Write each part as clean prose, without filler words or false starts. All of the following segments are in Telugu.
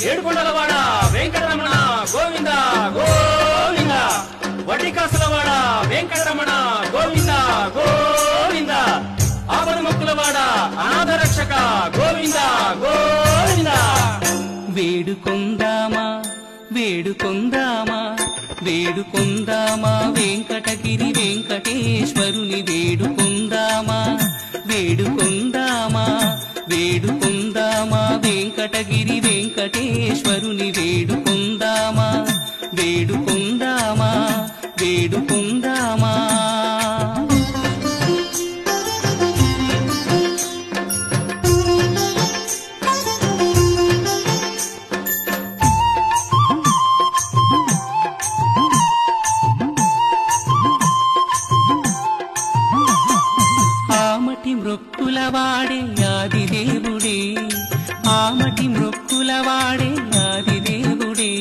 ఏడుకొండలవాడ వెంకటరమణ గోవింద గోవింద, వడ్డికాసులవాడ వెంకటరమణ గోవింద గోవింద, ఆపదముక్కులవాడ అనాథ రక్షక గోవింద గోవింద. వేడుకొందామా వేడుకొందామా వేడుకొందామా వెంకటగిరి వెంకటేశ్వరుని వేడుకొందామా వేడుకొందామా వేడుకొందామా వెంకటగిరి వెంకటేశ్వరుని వేడుకొందామా వేడుకొందామా వేడుకొందామా. ఆమటి మృక్కులవాడే ఆదిదేవుడే, ఆమటి మృక్కులవాడే ఆదిదేవుడే,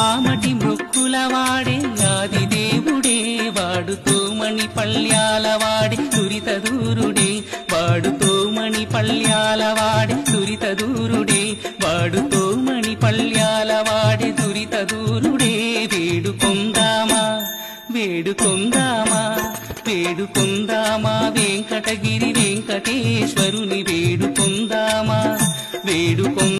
ఆమటి మృక్కులవాడే ఆదిదేవుడే, వాడుతో మణి పళ్ళ్యాలవాడే దురిత దూరుడే, వాడుతో మణి పళ్ళ్యాలవాడే దురిత దూరుడే, వాడుతో మణి పళ్ళ్యాలవాడే దురిత దూరుడే. వేడుకొందామా వేడుకొందామా వేడుకొందామా వెంకటగిరి వెంకటేశ్వరుని వేడుకొందామా వేడుకొందామా.